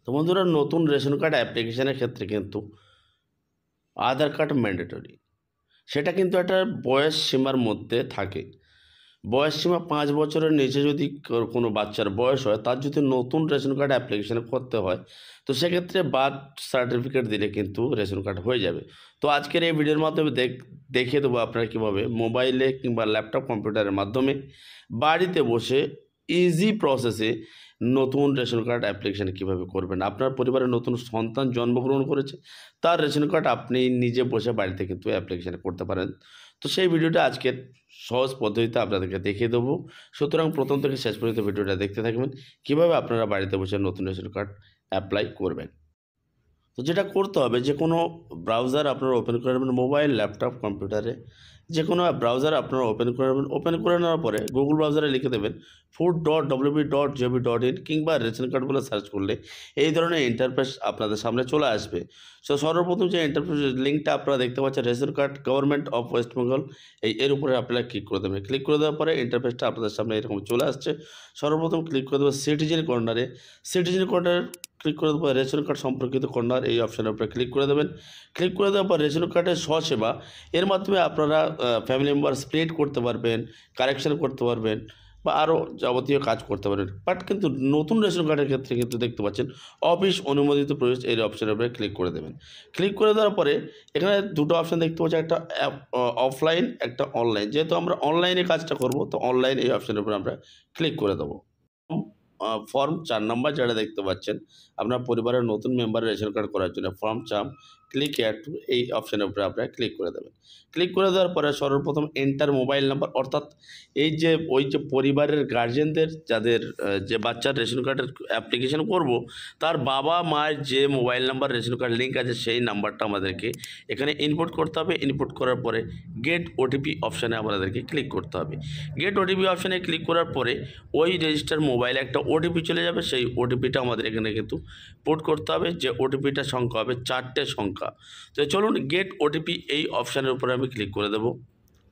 তো বন্ধুরা, নতুন রেশন কার্ড অ্যাপ্লিকেশনের ক্ষেত্রে কিন্তু আধার কার্ড ম্যান্ডেটরি। সেটা কিন্তু একটা বয়স সীমার মধ্যে থাকে। বয়স সীমা 5 বছরের নিচে যদি কোনো বাচ্চার বয়স হয়, তার যদি নতুন রেশন কার্ড অ্যাপ্লিকেশন করতে হয়, তো সেক্ষেত্রে বার্থ সার্টিফিকেট দিলে কিন্তু রেশন কার্ড হয়ে যাবে। তো আজকের এই ভিডিওর মাধ্যমে দেখিয়ে দেবো আপনারা কীভাবে মোবাইলে কিংবা ল্যাপটপ কম্পিউটারের মাধ্যমে বাড়িতে বসে ইজি প্রসেসে নতুন রেশন কার্ড অ্যাপ্লিকেশান কীভাবে করবেন। আপনার পরিবারের নতুন সন্তান জন্মগ্রহণ করেছে, তার রেশন কার্ড আপনি নিজে বসে বাড়িতে কিন্তু অ্যাপ্লিকেশান করতে পারেন। তো সেই ভিডিওটা আজকের সহজ পদ্ধতিতে আপনাদেরকে দেখিয়ে দেবো। সুতরাং প্রথম থেকে শেষ পর্যন্ত ভিডিওটা দেখতে থাকবেন, কীভাবে আপনারা বাড়িতে বসে নতুন রেশন কার্ড অ্যাপ্লাই করবেন। তো যেটা করতে হবে, যে কোনো ব্রাউজার আপনারা ওপেন করে নেবেন, মোবাইল ল্যাপটপ কম্পিউটারে যে কোনো ব্রাউজার আপনারা ওপেন করে নেবেন। ওপেন করে নেওয়ার পরে গুগল ব্রাউজারে লিখে দেবেন food.wp.gov.in কিংবা রেশন কার্ড বলে সার্চ করলে এই ধরনের ইন্টারফেস আপনাদের সামনে চলে আসবে। সো সর্বপ্রথম যে ইন্টারফেস লিঙ্কটা আপনারা দেখতে পাচ্ছেন, ration card government of West Bengal, এর উপরে আপনারা ক্লিক করে দেবেন। ক্লিক করে দেওয়ার পরে ইন্টারফেসটা আপনাদের সামনে এরকম চলে আসছে। সর্বপ্রথম ক্লিক করে দেবেন সিটিজেন কর্নারে। সিটিজেন কর্নার ক্লিক করে দেওয়ার পর রেশন কার্ড সম্পর্কিত কর্নার এই অপশানের উপরে ক্লিক করে দেবেন। ক্লিক করে দেওয়ার পর রেশন কার্ডের স্বসেবা, এর মাধ্যমে আপনারা ফ্যামিলি মেম্বার স্প্লিট করতে পারবেন, কারেকশন করতে পারবেন বা আরও যাবতীয় কাজ করতে পারবেন। বাট কিন্তু নতুন রেশন কার্ডের ক্ষেত্রে কিন্তু দেখতে পাচ্ছেন অফিস অনুমোদিত প্রবেশ এই অপশানের উপরে ক্লিক করে দেবেন। ক্লিক করে দেওয়ার পরে এখানে দুটো অপশান দেখতে পাচ্ছেন, একটা অফলাইন, একটা অনলাইন। যেহেতু আমরা অনলাইনে কাজটা করব, তো অনলাইন এই অপশানের উপরে আমরা ক্লিক করে দেবো। ফর্ম 4 নম্বর যেটা দেখতে পাচ্ছেন, আপনার পরিবারের নতুন মেম্বারের রেশন কার্ড করার জন্য ফর্ম 4 ক্লিক হেয়ার টু এই অপশানের উপরে আপনারা ক্লিক করে দেবেন। ক্লিক করে দেওয়ার পরে সর্বপ্রথম এন্টার মোবাইল নাম্বার, অর্থাৎ এই যে ওই যে পরিবারের গার্জেনদের যাদের যে বাচ্চার রেশন কার্ডের অ্যাপ্লিকেশন করব, তার বাবা মায়ের যে mobile number ration card link আছে সেই নাম্বারটা আমাদেরকে এখানে ইনপুট করতে হবে। ইনপুট করার পরে গেট ওটিপি অপশানে আমাদেরকে ক্লিক করতে হবে। গেট ওটিপি অপশানে ক্লিক করার পরে ওই রেজিস্টার মোবাইলে একটা ওটিপি চলে যাবে। সেই ওটিপিটা আমাদের এখানে কিন্তু পুট করতে হবে, যে ওটিপিটা সংখ্যা হবে 4টে সংখ্যা। তো চলুন গেট ওটিপি এই অপশানের উপরে আমি ক্লিক করে দেবো।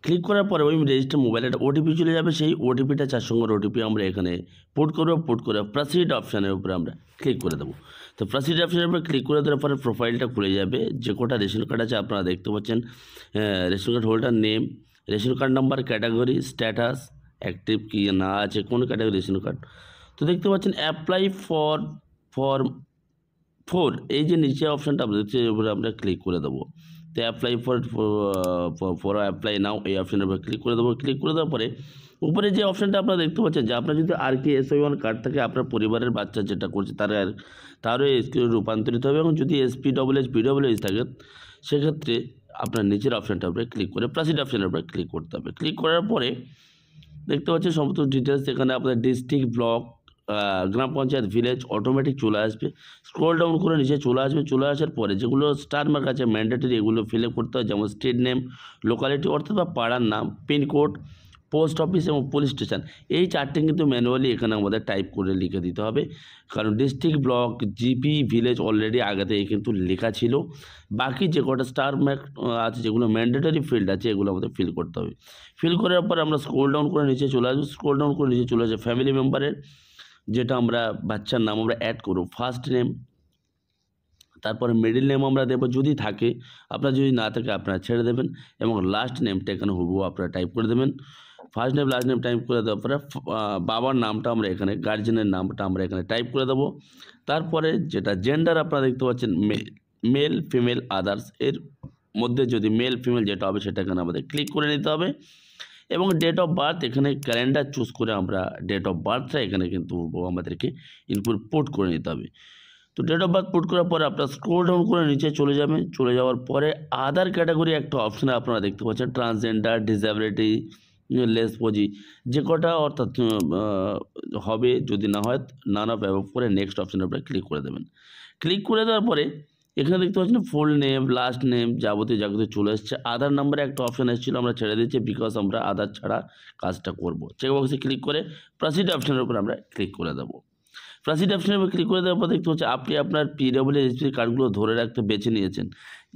ক্লিক করার পরে ওই রেজিস্টার মোবাইলে একটা ওটিপি চলে যাবে। সেই ওটিপিটা 4 সংখ্যার ওটিপি আমরা এখানে পুট করবো। পুট করে প্রসিড অপশানের উপরে আমরা ক্লিক করে দেবো। তো প্রসিড অপশানের উপরে ক্লিক করে দেওয়ার পরে প্রোফাইলটা খুলে যাবে। যে কটা রেশন কার্ড আছে আপনারা দেখতে পাচ্ছেন, ration card holder name, ration card number, category, status, active কি না আছে, কোন ক্যাটাগরি রেশন কার্ড। তো দেখতে পাচ্ছেন অ্যাপ্লাই ফর ফর্ম 4 এই যে নিচে অপশানটা আমরা দেখছি, এর উপরে আমরা ক্লিক করে দেবো। তো অ্যাপ্লাই ফর অ্যাপ্লাই নাও এই অপশানের উপরে ক্লিক করে দেবো। ক্লিক করে দেওয়ার পরে উপরে যে অপশানটা আপনারা দেখতে পাচ্ছেন, যে আপনার যদি RKSY1 কার্ড থাকে, আপনার পরিবারের বাচ্চা যেটা করছে তারও এসকিউ রূপান্তরিত হবে। এবং যদি SPWH PWH থাকে, সেক্ষেত্রে আপনার নিচের অপশানটার উপরে ক্লিক করে প্রসিড অপশানের উপরে ক্লিক করতে হবে। ক্লিক করার পরে দেখতে পাচ্ছেন সমস্ত ডিটেলস এখানে আপনার ডিস্ট্রিক্ট, ব্লক, গ্রাম পঞ্চায়েত, ভিলেজ অটোমেটিক চলে আসবে। স্ক্রল ডাউন করে নিচে চলে আসবে। চলে আসার পরে যেগুলো স্টার মার্ক আছে ম্যান্ডেটরি, এগুলো ফিল আপ করতে হয়, যেমন স্টেট নেম, লোকালিটি অর্থাৎ বা পাড়ার নাম, পিনকোড, পোস্ট অফিস এবং পুলিশ স্টেশন। এই 4টে কিন্তু ম্যানুয়ালি এখানে আমাদের টাইপ করে লিখে দিতে হবে, কারণ district, block, GP, village already আগে থেকে কিন্তু লেখা ছিল। বাকি যে কটা স্টার মার্ক আছে, যেগুলো ম্যান্ডেটরি ফিল্ড আছে, এগুলো আমাদের ফিল করতে হবে। ফিল করার পর আমরা স্ক্রল ডাউন করে নিচে চলে আসবো। স্ক্রল ডাউন করে নিচে চলে আসবে ফ্যামিলি মেম্বারের, যেটা আমরা বাচ্চার নাম আমরা অ্যাড করব। ফার্স্ট নেম, তারপরে মিডল নেম আমরা দেবো যদি থাকে, আপনার যদি না থাকে আপনারা ছেড়ে দেবেন। এবং লাস্ট নেমটা এখানে হুবহু আপনারা টাইপ করে দেবেন। First name last name type করে দেওয়ার পরে বাবার নামটা আমরা এখানে, গার্জেনের নামটা আমরা এখানে টাইপ করে দেবো। তারপরে যেটা জেন্ডার আপনারা দেখতে পাচ্ছেন, মেল, ফিমেল, আদার্স, এর মধ্যে যদি মেল ফিমেল যেটা হবে সেটা এখানে আমাদের ক্লিক করে নিতে হবে। এবং ডেট অফ বার্থ এখানে ক্যালেন্ডার চুজ করে আমরা ডেট অফ বার্থটা এখানে কিন্তু আমাদেরকে পুট করে নিতে হবে। তো ডেট অফ বার্থ পুট করার পরে আপনার স্ক্রল ডাউন করে নিচে চলে যাবেন। চলে যাওয়ার পরে আদার ক্যাটাগরি একটা অপশানে আপনারা দেখতে পাচ্ছেন, ট্রান্সজেন্ডার, ডিসএবিলিটি, লেসপোজি, যে কটা অর্থাৎ হবে। যদি না হয় নান অফ অ্যাবভ করে নেক্সট অপশানের উপরে ক্লিক করে দেবেন। ক্লিক করে দেওয়ার পরে এখানে দেখতে পাচ্ছেন ফুল নেম, লাস্ট নেম, যাবতীয় চলে এসছে। আধার নাম্বারে একটা অপশান এসেছিলো, আমরা ছেড়ে দিচ্ছি, বিকজ আমরা আধার ছাড়া কাজটা করব। চেকবক্সে ক্লিক করে প্রসিড অপশানের উপর আমরা ক্লিক করে দেবো। প্রসিড অপশানের উপর ক্লিক করে দেওয়ার পর দেখতে পাচ্ছি আপনি আপনার PWH কার্ডগুলো ধরে রাখতে বেছে নিয়েছেন।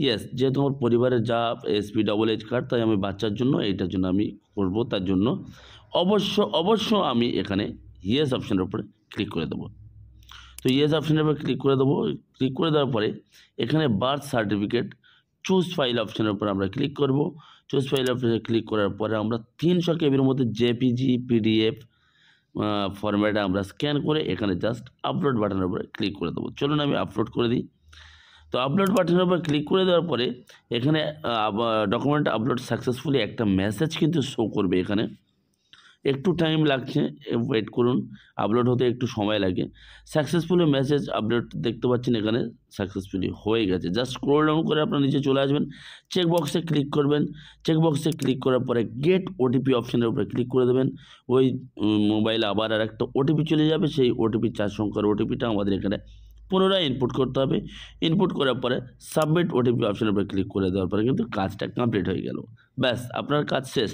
ইয়েস, যেহেতু আমার পরিবারের যা SPWH কার্ড, তাই আমি বাচ্চার জন্য এইটার জন্য আমি করব। তার জন্য অবশ্য আমি এখানে ইয়েস অপশানের উপরে ক্লিক করে দেবো। তো ইয়েস অপশানের উপর ক্লিক করে দেবো। ক্লিক করে দেওয়ার পরে এখানে বার্থ সার্টিফিকেট চুজ ফাইল অপশানের উপর আমরা ক্লিক করব। চুজ ফাইল অপশানে ক্লিক করার পরে আমরা 300 কেবির মধ্যে জেপিজি পিডিএফ ফরম্যাটে আমরা স্ক্যান করে এখানে জাস্ট আপলোড বাটনের উপরে ক্লিক করে দেবো। চলুন আমি আপলোড করে দিই। তো আপলোড বাটনের উপর ক্লিক করে দেওয়ার পরে এখানে ডকুমেন্ট আপলোড সাকসেসফুলি একটা মেসেজ কিন্তু শো করবে। এখানে একটু টাইম লাগছে, ওয়েট করুন, আপলোড হতে একটু সময় লাগে। সাকসেসফুলি মেসেজ আপলোড দেখতে পাচ্ছেন এখানে সাকসেসফুলি হয়ে গেছে। জাস্ট স্ক্রল ডাউন করে আপনার নিচে চলে আসবেন, চেকবক্সে ক্লিক করবেন। চেকবক্সে ক্লিক করার পরে গেট ওটিপি অপশানের উপরে ক্লিক করে দেবেন। ওই মোবাইলে আবার আর একটা ওটিপি চলে যাবে, সেই ওটিপি 4 সংখ্যার ওটিপিটা আমাদের এখানে পুনরায় ইনপুট করতে হবে। ইনপুট করার পরে সাবমিট ওটিপি অপশানের উপরে ক্লিক করে দেওয়ার পরে কিন্তু কাজটা কমপ্লিট হয়ে গেল। ব্যাস, আপনার কাজ শেষ,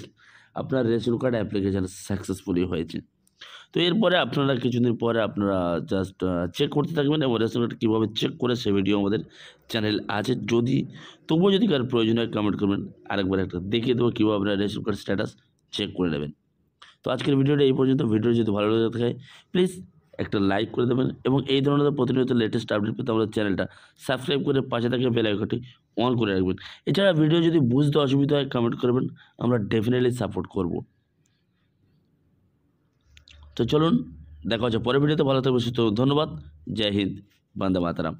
আপনার রেশন কার্ড অ্যাপ্লিকেশান সাকসেসফুলি হয়েছে। তো এরপরে আপনারা কিছুদিন পরে আপনারা জাস্ট চেক করতে থাকবেন এবং রেশন কার্ড কীভাবে চেক করে সে ভিডিও আমাদের চ্যানেল আছে। তবুও যদি কারোর প্রয়োজন হয় কমেন্ট করবেন, আরেকবার একটা দেখিয়ে দেবো কীভাবে আপনারা রেশন কার্ড স্ট্যাটাস চেক করে নেবেন। তো আজকের ভিডিওটা এই পর্যন্ত। ভিডিও যদি ভালো লেগে থাকে প্লিজ একটা লাইক করে দেবেন এবং এই ধরনের প্রতিনিয়ত লেটেস্ট আপডেট পেতে আমাদের চ্যানেলটা সাবস্ক্রাইব করে পাশে থাকা বেল আইকনটি অন করে রাখবেন। এছাড়া ভিডিও যদি বুঝতে অসুবিধা হয় কমেন্ট করবেন, আমরা ডেফিনেটলি সাপোর্ট করব। তো চলুন দেখা হচ্ছে পরের ভিডিওতে। ভালো থাকবে, সুস্থ। ধন্যবাদ। জয় হিন্দ, বন্দে মাতরম।